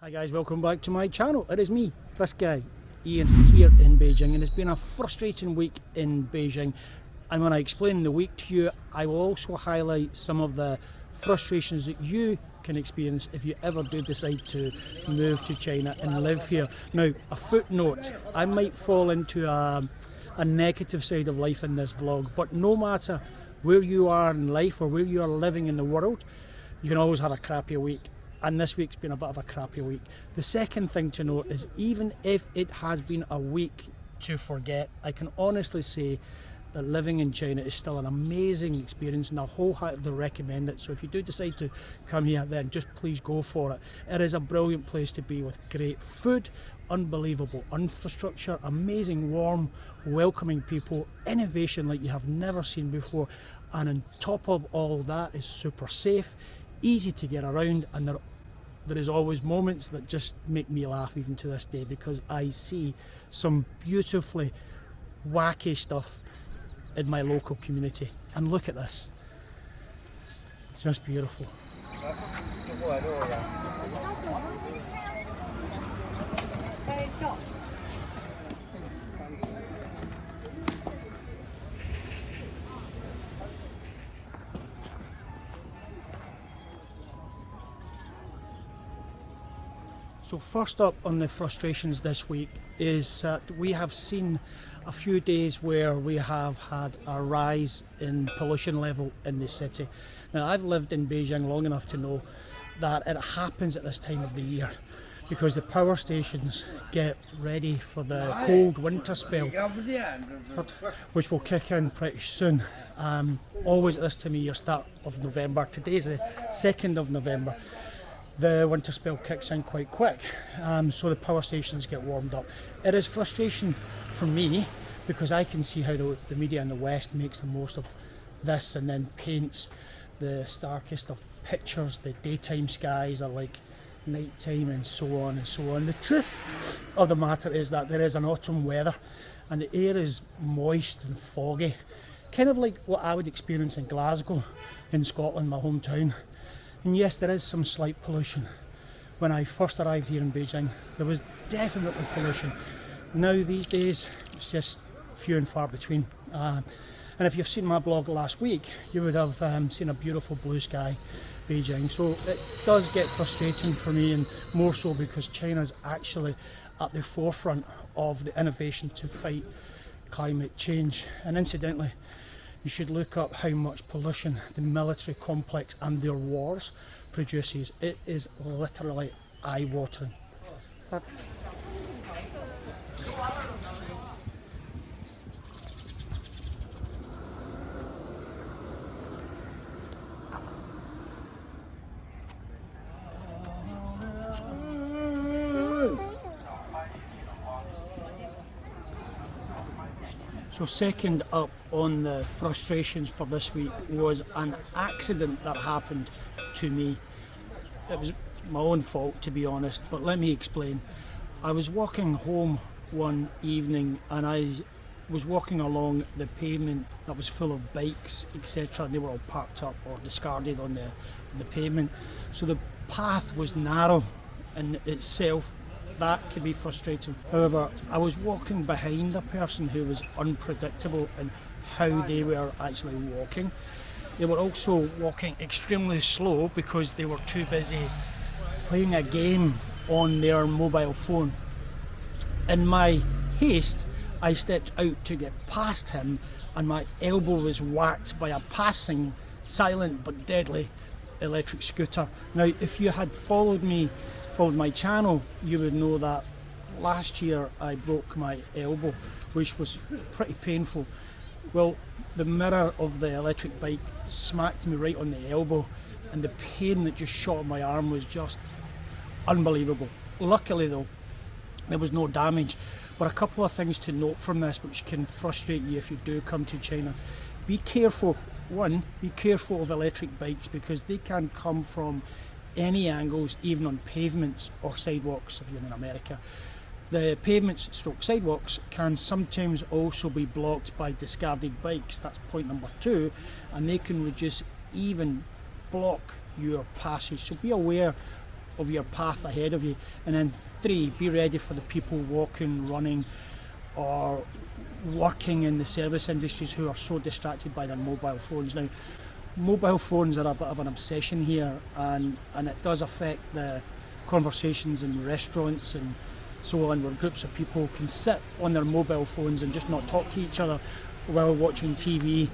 Hi guys, welcome back to my channel. It is me, this guy, Ian, here in Beijing, and it's been a frustrating week in Beijing. And when I explain the week to you, I will also highlight some of the frustrations that you can experience if you ever do decide to move to China and live here. Now, a footnote, I might fall into a negative side of life in this vlog, but no matter where you are in life or where you are living in the world, you can always have a crappy week. And this week's been a bit of a crappy week. The second thing to note is even if it has been a week to forget, I can honestly say that living in China is still an amazing experience and I wholeheartedly recommend it. So if you do decide to come here, then just please go for it. It is a brilliant place to be with great food, unbelievable infrastructure, amazing, warm, welcoming people, innovation like you have never seen before. And on top of all that is super safe, easy to get around, and there is always moments that just make me laugh even to this day because I see some beautifully wacky stuff in my local community. And look at this, just beautiful. So first up on the frustrations this week is that we have seen a few days where we have had a rise in pollution level in the city. Now, I've lived in Beijing long enough to know that it happens at this time of the year because the power stations get ready for the cold winter spell, which will kick in pretty soon. Always at this time of year, start of November. Today's the 2nd of November. The winter spell kicks in quite quick, so the power stations get warmed up. It is frustration for me because I can see how the media in the West makes the most of this and then paints the starkest of pictures. The daytime skies are like nighttime and so on and so on. The truth of the matter is that there is an autumn weather and the air is moist and foggy, kind of like what I would experience in Glasgow in Scotland, my hometown. And yes, there is some slight pollution. When I first arrived here in Beijing, there was definitely pollution. Now these days, it's just few and far between. And if you've seen my blog last week, you would have seen a beautiful blue sky Beijing. So it does get frustrating for me, and more so because China's actually at the forefront of the innovation to fight climate change. And incidentally, you should look up how much pollution the military complex and their wars produces. It is literally eye-watering. So second up on the frustrations for this week was an accident that happened to me. It was my own fault, to be honest, but let me explain. I was walking home one evening and I was walking along the pavement that was full of bikes, etc. They were all parked up or discarded on the pavement. So the path was narrow in itself. That can be frustrating. However, I was walking behind a person who was unpredictable in how they were actually walking. They were also walking extremely slow because they were too busy playing a game on their mobile phone. In my haste, I stepped out to get past him and my elbow was whacked by a passing, silent but deadly electric scooter. Now, if you had followed my channel, you would know that last year I broke my elbow, which was pretty painful. Well, the mirror of the electric bike smacked me right on the elbow and the pain that just shot my arm was just unbelievable. Luckily though, there was no damage, but a couple of things to note from this which can frustrate you if you do come to China. Be careful. One, be careful of electric bikes because they can come from any angles, even on pavements or sidewalks if you're in America. The pavements stroke sidewalks can sometimes also be blocked by discarded bikes. That's point number 2, and they can reduce, even block your passage. So be aware of your path ahead of you. And then 3, be ready for the people walking, running, or working in the service industries who are so distracted by their mobile phones. Now, mobile phones are a bit of an obsession here, and it does affect the conversations in restaurants and so on, where groups of people can sit on their mobile phones and just not talk to each other while watching TV.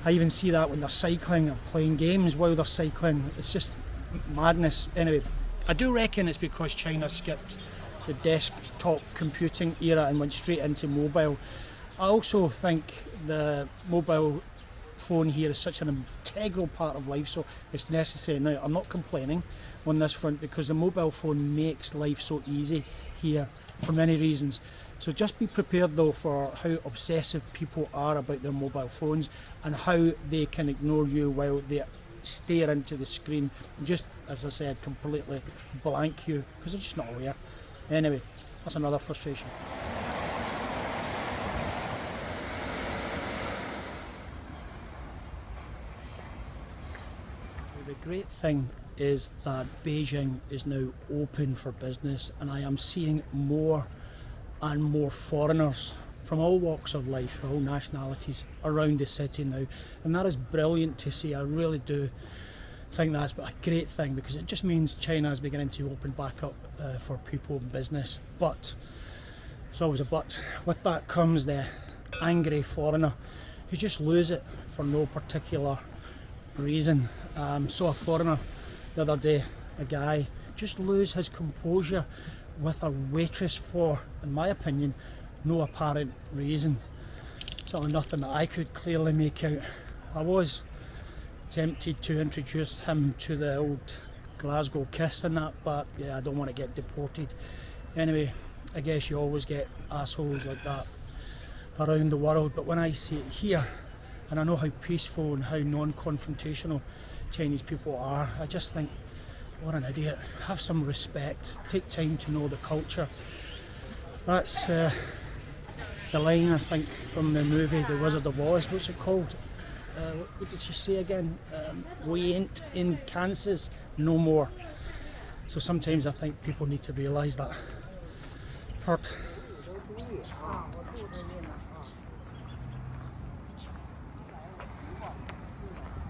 I even see that when they're cycling or playing games while they're cycling. It's just madness. Anyway, I do reckon it's because China skipped the desktop computing era and went straight into mobile. I also think the mobile phone here is such an integral part of life, so it's necessary. Now, I'm not complaining on this front because the mobile phone makes life so easy here for many reasons. So just be prepared though for how obsessive people are about their mobile phones and how they can ignore you while they stare into the screen and just, as I said, completely blank you because they're just not aware. Anyway, that's another frustration. The great thing is that Beijing is now open for business, and I am seeing more and more foreigners from all walks of life, all nationalities around the city now, and that is brilliant to see. I really do think that's a great thing because it just means China is beginning to open back up for people and business. But there's always a but. With that comes the angry foreigner who just lose it for no particular reason. Saw a foreigner the other day, a guy just lose his composure with a waitress for, in my opinion, no apparent reason. Certainly nothing that I could clearly make out. I was tempted to introduce him to the old Glasgow kiss and that, but yeah, I don't want to get deported. Anyway, I guess you always get assholes like that around the world, but when I see it here, and I know how peaceful and how non-confrontational Chinese people are, I just think, what an idiot. Have some respect, take time to know the culture. That's the line, I think, from the movie The Wizard of Oz. What's it called? What did she say again? We ain't in Kansas no more. So sometimes I think people need to realise that. Hurt.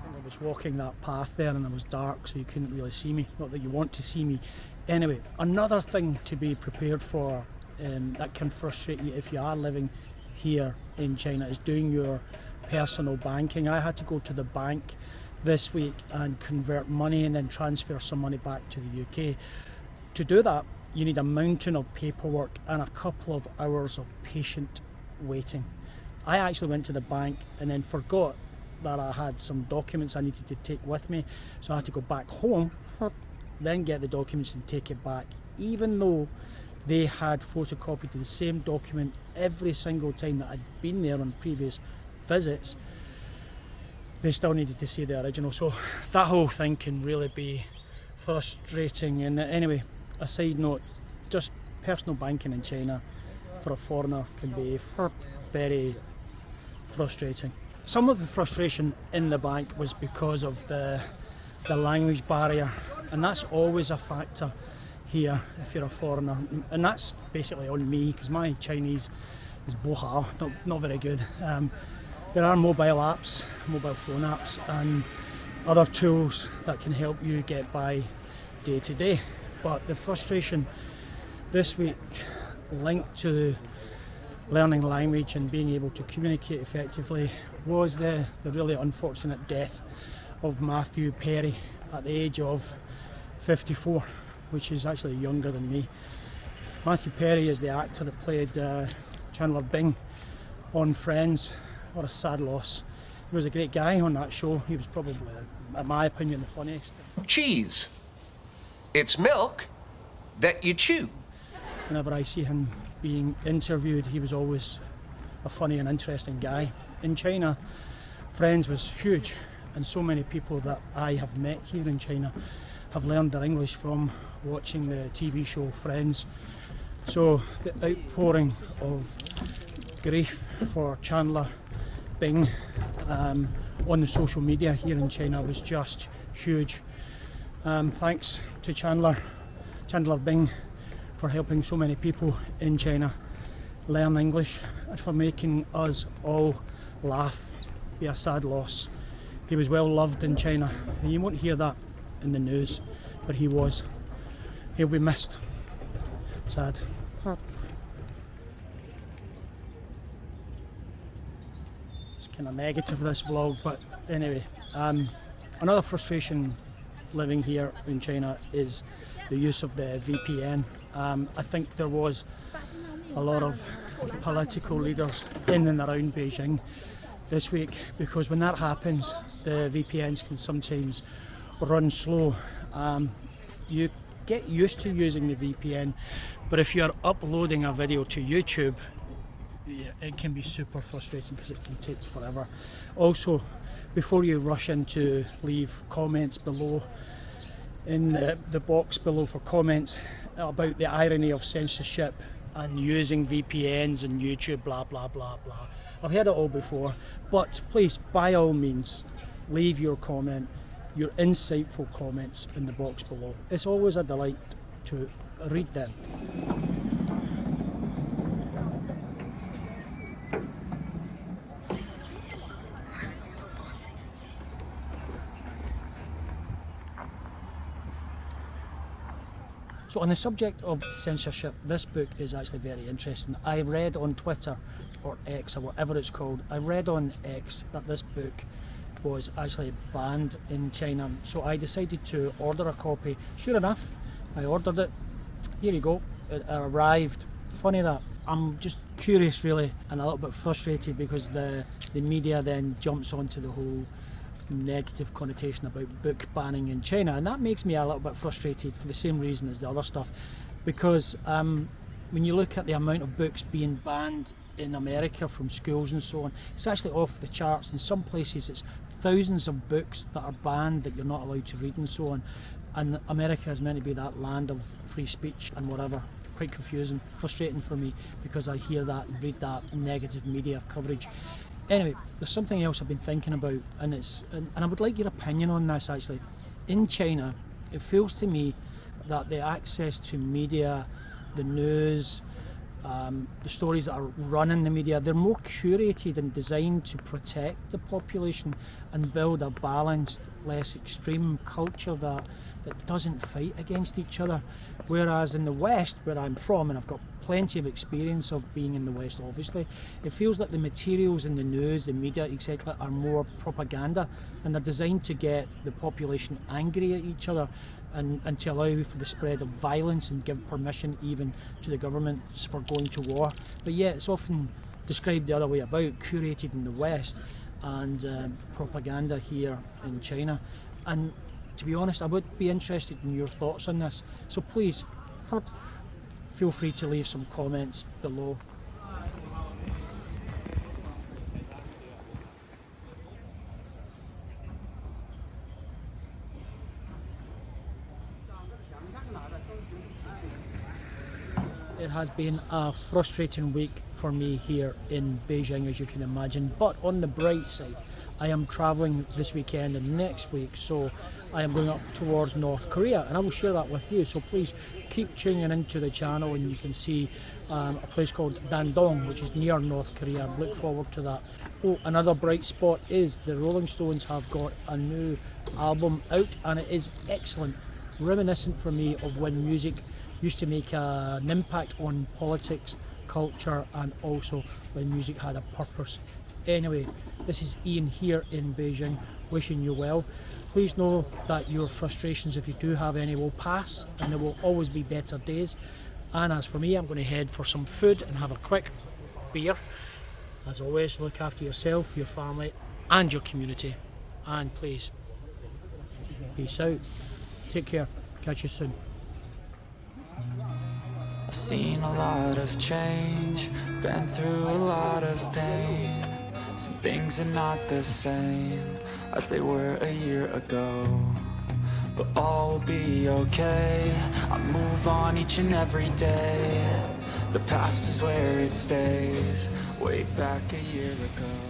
I was walking that path there and it was dark, so you couldn't really see me. Not that you want to see me. Anyway, another thing to be prepared for that can frustrate you if you are living here in China is doing your personal banking. I had to go to the bank this week and convert money and then transfer some money back to the UK. To do that, you need a mountain of paperwork and a couple of hours of patient waiting. I actually went to the bank and then forgot that I had some documents I needed to take with me, so I had to go back home, then get the documents and take it back, even though they had photocopied the same document every single time that I'd been there on previous visits. They still needed to see the original, so that whole thing can really be frustrating. And anyway, a side note, just personal banking in China for a foreigner can be very frustrating. Some of the frustration in the bank was because of the language barrier, and that's always a factor here if you're a foreigner, and that's basically on me because my Chinese is bohao, not very good. There are mobile phone apps and other tools that can help you get by day to day, but the frustration this week linked to learning language and being able to communicate effectively was the really unfortunate death of Matthew Perry at the age of 54, which is actually younger than me. Matthew Perry is the actor that played Chandler Bing on Friends. What a sad loss. He was a great guy on that show. He was probably, in my opinion, the funniest. Cheese. It's milk that you chew. Whenever I see him being interviewed, he was always a funny and interesting guy. In China, Friends was huge, and so many people that I have met here in China have learned their English from watching the TV show Friends. So the outpouring of grief for Chandler Bing on the social media here in China was just huge. Thanks to Chandler Bing, for helping so many people in China learn English and for making us all laugh. Be a sad loss. He was well loved in China, and you won't hear that in the news, but he was. He'll be missed. Sad. It's kind of negative, this vlog, but anyway. Another frustration living here in China is the use of the VPN. I think there was a lot of political leaders in and around Beijing this week, because when that happens, the VPNs can sometimes run slow. You get used to using the VPN, but if you're uploading a video to YouTube, it can be super frustrating because it can take forever. Also, before you rush in to leave comments below, in the box below for comments about the irony of censorship and using VPNs and YouTube, blah blah blah blah. I've heard it all before, but please, by all means, leave your comment, your insightful comments in the box below. It's always a delight to read them. So on the subject of censorship, this book is actually very interesting. I read on Twitter, or X, or whatever it's called, I read on X that this book was actually banned in China. So I decided to order a copy. Sure enough, I ordered it. Here you go, it arrived. Funny that. I'm just curious really, and a little bit frustrated because the media then jumps onto the whole negative connotation about book banning in China, and that makes me a little bit frustrated for the same reason as the other stuff, because when you look at the amount of books being banned in America from schools and so on, it's actually off the charts. In some places it's thousands of books that are banned that you're not allowed to read and so on, and America is meant to be that land of free speech and whatever. Quite confusing, frustrating for me, because I hear that and read that negative media coverage. Anyway, there's something else I've been thinking about, and I would like your opinion on this actually. In China, it feels to me that the access to media, the news, the stories that are run in the media, they're more curated and designed to protect the population and build a balanced, less extreme culture that doesn't fight against each other. Whereas in the West, where I'm from, and I've got plenty of experience of being in the West obviously, it feels like the materials in the news, the media, etc. are more propaganda, and they're designed to get the population angry at each other and to allow for the spread of violence and give permission even to the governments for going to war. But yet it's often described the other way about, curated in the West and propaganda here in China. And to be honest, I would be interested in your thoughts on this. So please, feel free to leave some comments below. It has been a frustrating week for me here in Beijing, as you can imagine, but on the bright side, I am travelling this weekend and next week, so I am going up towards North Korea, and I will share that with you. So please keep tuning into the channel, and you can see a place called Dandong, which is near North Korea. Look forward to that. Oh, another bright spot is the Rolling Stones have got a new album out, and it is excellent, reminiscent for me of when music used to make an impact on politics, culture, and also when music had a purpose. Anyway, this is Ian here in Beijing, wishing you well. Please know that your frustrations, if you do have any, will pass, and there will always be better days. And as for me, I'm going to head for some food and have a quick beer. As always, look after yourself, your family, and your community. And please, peace out. Take care. Catch you soon. I've seen a lot of change, been through a lot of pain. Some things are not the same as they were a year ago, but all will be okay. I move on each and every day. The past is where it stays, way back a year ago.